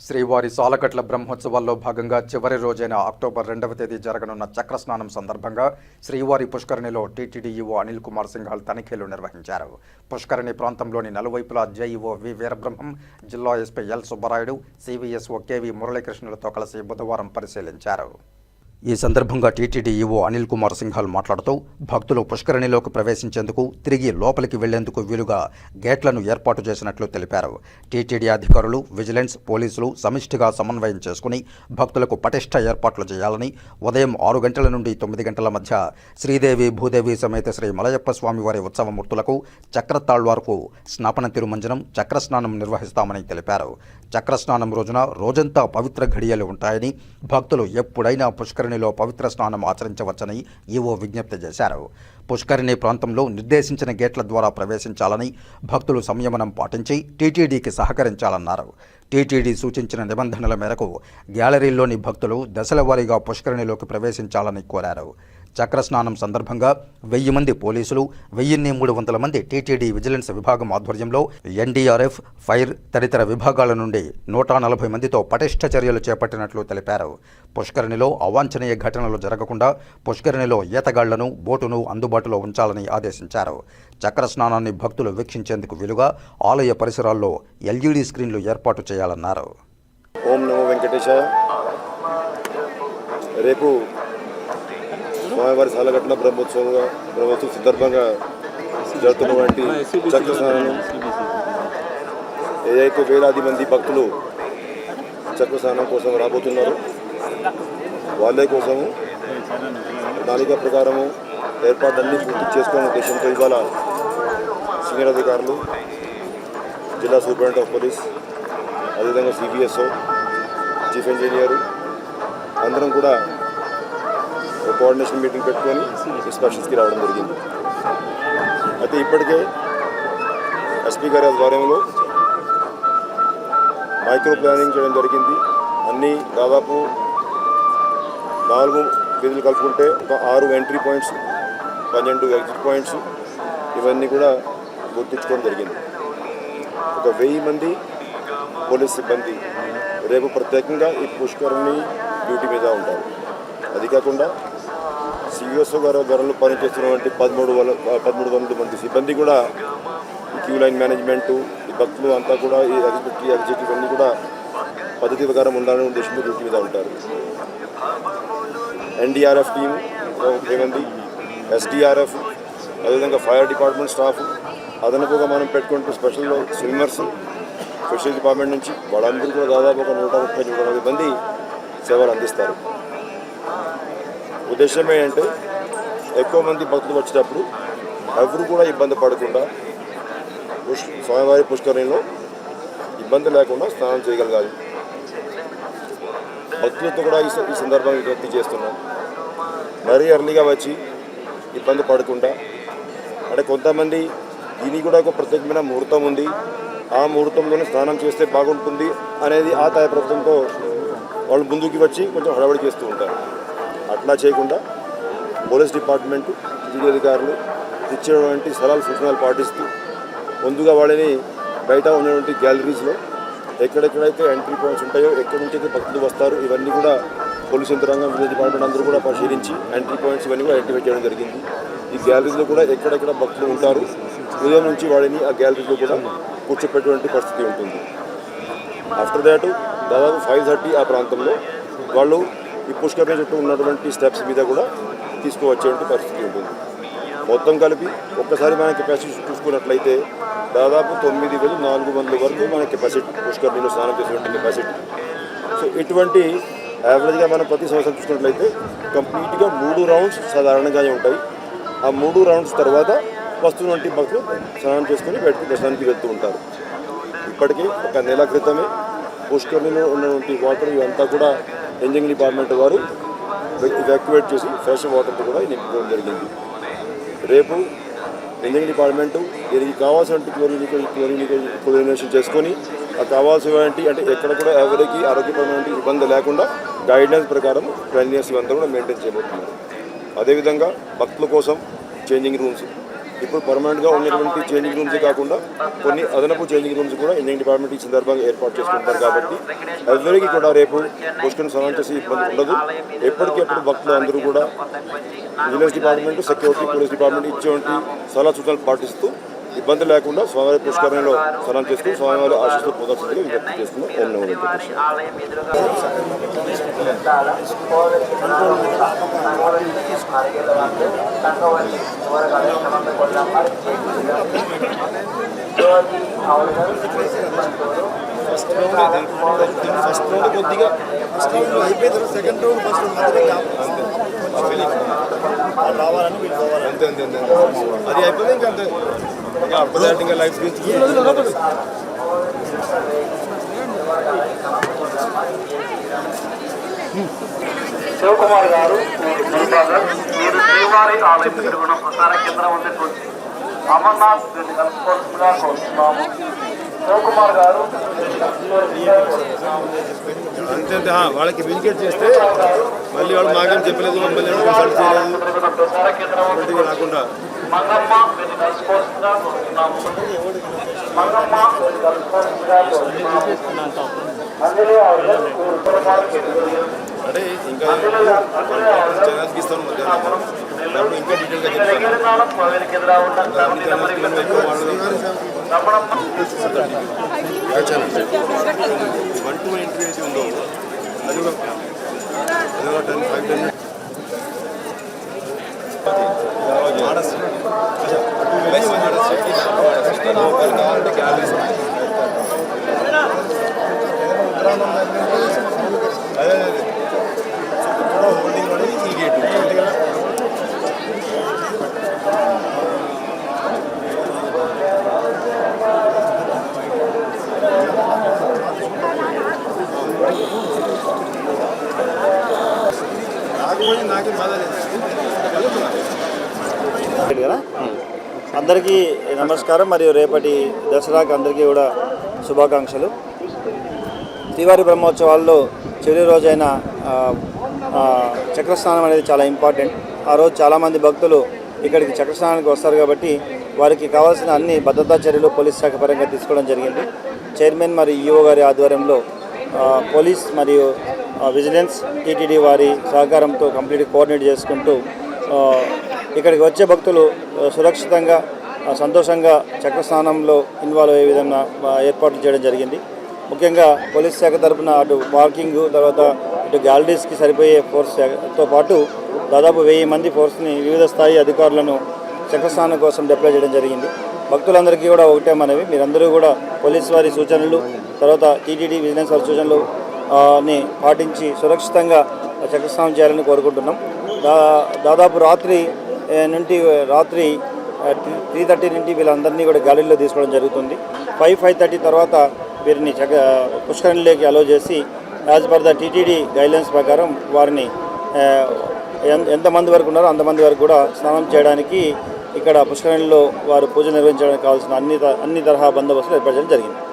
శ్రీవారి సాలకట్ల బ్రహ్మోత్సవాల్లో భాగంగా చివరి రోజైన అక్టోబర్ 2వ తేదీ జరగనున్న చక్రస్నానం సందర్భంగా శ్రీవారి పుష్కరిణిలో టీటీడీ ఈవో అనిల్ కుమార్ సింఘాల్ తనిఖీలు నిర్వహించారు. పుష్కరిణి ప్రాంతంలోని నలువైపులా జేఈఓ వి వీరబ్రహ్మం, జిల్లా SP L Subbarayudu, CVSO KV మురళీకృష్ణులతో కలిసి బుధవారం పరిశీలించారు. ఈ సందర్భంగా టీటీడీ ఈవో అనిల్ కుమార్ సింఘాల్ మాట్లాడుతూ భక్తులు పుష్కరిణిలోకి ప్రవేశించేందుకు, తిరిగి లోపలికి వెళ్లేందుకు వీలుగా గేట్లను ఏర్పాటు చేసినట్లు తెలిపారు. టీటీడీ అధికారులు, విజిలెన్స్, పోలీసులు సమిష్టిగా సమన్వయం చేసుకుని భక్తులకు పటిష్ట ఏర్పాట్లు చేయాలని, ఉదయం 6 గంటల నుండి 9 గంటల మధ్య శ్రీదేవి భూదేవి సమేత శ్రీ మలయప్ప స్వామివారి ఉత్సవమూర్తులకు చక్రతాళ్వార్కు స్నాపన తిరుమంజనం, చక్రస్నానం నిర్వహిస్తామని తెలిపారు. చక్రస్నానం రోజున రోజంతా పవిత్ర ఘడియలు ఉంటాయని, భక్తులు ఎప్పుడైనా పుష్కరిణిలో పవిత్ర స్నానం ఆచరించవచ్చని ఈవో విజ్ఞప్తి చేశారు. పుష్కరిణి ప్రాంతంలో నిర్దేశించిన గేట్ల ద్వారా ప్రవేశించాలని, భక్తులు సంయమనం పాటించి టీటీడీకి సహకరించాలన్నారు. టీటీడీ సూచించిన నిబంధనల మేరకు గ్యాలరీల్లోని భక్తులు దశల వారీగా పుష్కరిణిలోకి ప్రవేశించాలని కోరారు. చక్రస్నానం సందర్భంగా 1000 మంది పోలీసులు, 1300 మంది టీటీడీ విజిలెన్స్ విభాగం ఆధ్వర్యంలో ఎన్డీఆర్ఎఫ్, ఫైర్ తదితర విభాగాల నుండి 140 మందితో పటిష్ట చర్యలు చేపట్టినట్లు తెలిపారు. పుష్కరిణిలో అవాంఛనీయ ఘటనలు జరగకుండా పుష్కరిణిలో ఈతగాళ్లను, బోటును అందుబాటులో ఉంచాలని ఆదేశించారు. చక్రస్నానాన్ని భక్తులు వీక్షించేందుకు వీలుగా ఆలయ పరిసరాల్లో ఎల్ఈడీ స్క్రీన్లు ఏర్పాటు చేయాలన్నారు. ఓం నమో వెంకటేశాయ. రేపు స్వామివారి సాలకట్ల బ్రహ్మోత్సవం సందర్భంగా జరుగుతున్నటువంటి చక్రస్నానం, ఏదైతే వేలాది మంది భక్తులు చక్రస్నానం కోసం రాబోతున్నారో వాళ్ళ కోసము ప్రణాళిక ప్రకారము ఏర్పాట్లన్నీ పూర్తి చేసుకునే ఉద్దేశంతో ఇవాళ సీనియర్ అధికారులు, జిల్లా సూపరింటెండెంట్ ఆఫ్ పోలీస్, అదేవిధంగా సిబిఎస్ఓ, చీఫ్ ఇంజనీరు అందరం కూడా కోఆర్డినేషన్ మీటింగ్ పెట్టుకొని ఇన్స్పెక్షన్స్కి రావడం జరిగింది. అయితే ఇప్పటికే ఎస్పీ గారి ఆధ్వర్యంలో మైక్రో ప్లానింగ్ చేయడం జరిగింది. అన్నీ దాదాపు 4 వీధులు కలుపుకుంటే ఒక 6 ఎంట్రీ పాయింట్స్, 12 ఎగ్జిట్ పాయింట్స్ ఇవన్నీ కూడా గుర్తించుకోవడం జరిగింది. ఒక 1000 మంది పోలీస్ సిబ్బంది రేపు ప్రత్యేకంగా ఈ పుష్కరిణి డ్యూటీ మీద ఉంటారు. అది కాకుండా సివిఎస్ఓ గారు ధరలు పనిచేస్తున్నటువంటి 1300 మంది సిబ్బంది కూడా ఈ క్యూ లైన్ మేనేజ్మెంటు, ఈ భక్తులు అంతా కూడా ఈ ఎగ్జిక్యూటివ్ అన్నీ కూడా పద్ధతి ప్రకారం ఉండాలనే ఉద్దేశంతో డ్యూటీ మీద ఉంటారు. ఎన్డీఆర్ఎఫ్ టీం 30 మంది, ఎస్డీఆర్ఎఫ్, అదేవిధంగా ఫైర్ డిపార్ట్మెంట్ స్టాఫ్, అదనపుగా మనం పెట్టుకుంటూ స్పెషల్ స్విమ్మర్స్, స్పెషల్ డిపార్ట్మెంట్ నుంచి వాళ్ళందరూ కూడా దాదాపు ఒక 130-140 మంది సేవలు అందిస్తారు. ఉద్దేశం ఏంటంటే ఎక్కువ మంది భక్తులు వచ్చేటప్పుడు ఎవరు కూడా ఇబ్బంది పడకుండా స్వామివారి పుష్కరిణిలో ఇబ్బంది లేకుండా స్నానం చేయగలగాలి. భక్తులతో కూడా ఈ సందర్భంగా విజ్ఞప్తి చేస్తున్నాం. మరీ ఎర్లీగా వచ్చి ఇబ్బంది పడకుండా, అంటే కొంతమంది దీనికి కూడా ఒక ప్రత్యేకమైన ముహూర్తం ఉంది, ఆ ముహూర్తంలోనే స్నానం చేస్తే బాగుంటుంది అనేది ఆ తాయప్రభుత్వంతో వాళ్ళు ముందుకు వచ్చి కొంచెం హడావిడి చేస్తూ ఉంటారు. అట్లా చేయకుండా పోలీస్ డిపార్ట్మెంటు, టీటీడీ అధికారులు ఇచ్చినటువంటి సలహాలు, సూచనలు పాటిస్తూ ముందుగా వాళ్ళని బయట ఉన్నటువంటి గ్యాలరీస్లో ఎక్కడెక్కడైతే ఎంట్రీ పాయింట్స్ ఉంటాయో, ఎక్కడి నుంచి అయితే భక్తులు వస్తారు, ఇవన్నీ కూడా పోలీస్ యంత్రాంగం, విలేజ్ డిపార్ట్మెంట్ అందరూ కూడా పరిశీలించి ఎంట్రీ పాయింట్స్ ఇవన్నీ కూడా యాక్టివేట్ చేయడం జరిగింది. ఈ గ్యాలరీస్లో కూడా ఎక్కడెక్కడ భక్తులు ఉంటారు, ఉదయం నుంచి వాళ్ళని ఆ గ్యాలరీలో కూడా కూర్చోపెట్టేటువంటి పరిస్థితి ఉంటుంది. ఆఫ్టర్ దాట్ దాదాపు 5:30 ఆ ప్రాంతంలో వాళ్ళు ఈ పుష్కరిణి చుట్టూ ఉన్నటువంటి స్టెప్స్ మీద కూడా తీసుకువచ్చేటువంటి పరిస్థితి ఉంటుంది. మొత్తం కలిపి ఒక్కసారి మన కెపాసిటీ చూసుకున్నట్లయితే దాదాపు 9400 వరకు మన కెపాసిటీ, పుష్కరిణిలో స్నానం చేసేటువంటి కెపాసిటీ. సో ఇటువంటి యావరేజ్గా మనం ప్రతి సంవత్సరం చూసుకున్నట్లయితే కంప్లీట్గా 3 రౌండ్స్ సాధారణంగానే ఉంటాయి. ఆ 3 రౌండ్స్ తర్వాత వస్తున్నటువంటి భక్తులు స్నానం చేసుకుని బయటకు దర్శనానికి వెళ్తూ ఉంటారు. ఇప్పటికీ ఒక నెల క్రితమే పుష్కరిణిలో ఉన్నటువంటి వాటర్ ఇవంతా కూడా ఇంజనీరింగ్ డిపార్ట్మెంట్ వారు ఎవాక్యువేట్ చేసి ఫ్రెష్ వాటర్తో కూడా నింపుకోవడం జరిగింది. రేపు ఇంజనీరింగ్ డిపార్ట్మెంటు దీనికి కావాల్సినటువంటి క్లోరినేషన్ చేసుకొని ఆ కావాల్సినటువంటి అంటే ఎక్కడ కూడా ఎవరికి ఆరోగ్యపరమైన ఇబ్బంది లేకుండా గైడ్లైన్స్ ప్రకారం క్లీన్లీనెస్ ఇవంతా కూడా మెయింటైన్ చేయబోతున్నారు. అదేవిధంగా భక్తుల కోసం చేంజింగ్ రూమ్స్, ఇప్పుడు పర్మనెంట్గా ఉన్నటువంటి చేంజింగ్ రూమ్స్ కాకుండా కొన్ని అదనపు చేంజింగ్ రూమ్స్ కూడా ఇంజనీరింగ్ డిపార్ట్మెంట్ ఈ సందర్భంగా ఏర్పాటు చేసుకుంటారు. కాబట్టి ఎవరికి కూడా రేపు పుష్కరిణి స్నానం చేసి ఇబ్బంది ఉండదు. ఎప్పటికెప్పుడు భక్తులు అందరూ కూడా vigilance department, security, police department ఇచ్చేటువంటి సలహా సూచనలు పాటిస్తూ ఇబ్బంది లేకుండా స్వామివారి పుష్కరిణిలో స్నానం చేసుకుని స్వామివారి ఆశీస్సులు పొందాల్సిందిగా విజ్ఞప్తి చేస్తున్నాం. ఓం నమో ఫస్ట్ రౌండ్ కొద్దిగా అయిపోయిన సెకండ్ రౌండ్ ఫస్ట్ రావాలని వీళ్ళు పోవాలి. అంతే అంతే అంతే అది అయిపోతే ఇంకా అంతే. ఇంకా అప్పటి ఇంకా లైఫ్ శివకుమార్ గారు మీరు శ్రీవారి ఆలయం తిరుగున ప్రసార కేంద్రం ఉన్నటువంటి అమర్నాథ్ కలుసుకోవాల్సిందిగా కోరుతున్నాము. శివకుమార్ గారు అంతే అంతే వాళ్ళకి విజిట్ చేస్తే మళ్ళీ వాళ్ళు మాకేం చెప్పలేదు, మమ్మల్ని కన్సల్ట్ చేయలేదు రాకుండా మంగమ్మ మీరు కలుసుకోవాల్సిందిగా కోరుతున్నాము. మంగమ్మ మీరు కలుసుకోవాల్సిందిగా కోరుతున్నాము. అందులో అంటే ఇంకా ఛానల్స్కి ఇస్తాను మధ్యాహ్నం ఇంకా డీటెయిల్గా చెప్తాను. వన్ టు ఎంట్రీ అయితే ఉందో అది కూడా 5 అదే హోల్డింగ్ అనేది ఈ గేట్ నాకే బాధ లేదు. కదా అందరికీ నమస్కారం. మరియు రేపటి దసరాకి అందరికీ కూడా శుభాకాంక్షలు. శ్రీవారి బ్రహ్మోత్సవాల్లో చివరి రోజైన చక్రస్నానం అనేది చాలా ఇంపార్టెంట్. ఆ రోజు చాలామంది భక్తులు ఇక్కడికి చక్రస్నానానికి వస్తారు కాబట్టి వారికి కావాల్సిన అన్ని భద్రతా చర్యలు పోలీస్ శాఖ పరంగా తీసుకోవడం జరిగింది. చైర్మన్ మరియు ఈఓ గారి ఆధ్వర్యంలో పోలీస్ మరియు విజిలెన్స్, టీటీడీ వారి సహకారంతో కంప్లీట్ కోఆర్డినేట్ చేసుకుంటూ ఇక్కడికి వచ్చే భక్తులు సురక్షితంగా సంతోషంగా చక్రస్నానంలో ఇన్వాల్వ్ అయ్యే విధంగా ఏర్పాట్లు చేయడం జరిగింది. ముఖ్యంగా పోలీస్ శాఖ తరఫున అటు పార్కింగ్, తర్వాత ఇటు గ్యాలరీస్కి సరిపోయే ఫోర్స్తో పాటు దాదాపు 1000 మంది ఫోర్స్ని వివిధ స్థాయి అధికారులను చక్రస్నానం కోసం డిప్లాయ్ చేయడం జరిగింది. భక్తులందరికీ కూడా ఒకటే మనవి, మీరందరూ కూడా పోలీస్ వారి సూచనలు, తర్వాత టీటీడీ విజిలెన్స్ వారి సూచనలు ని పాటించి సురక్షితంగా చక్రస్నానం చేయాలని కోరుకుంటున్నాం. దాదాపు రాత్రి 3:30 నుండి వీళ్ళందరినీ కూడా గ్యాలరీలో తీసుకోవడం జరుగుతుంది. 5:30 తర్వాత వీరిని పుష్కరిణిలోకి అలో చేసి as per the TTD guidelines ప్రకారం వారిని ఎంతమంది వరకు ఉన్నారో అంతమంది వరకు కూడా స్నానం చేయడానికి ఇక్కడ పుష్కరిణిలో వారు పూజ నిర్వహించడానికి కావాల్సిన అన్ని తరహా బందోబస్తులు ఏర్పాటు చేయడం జరిగింది.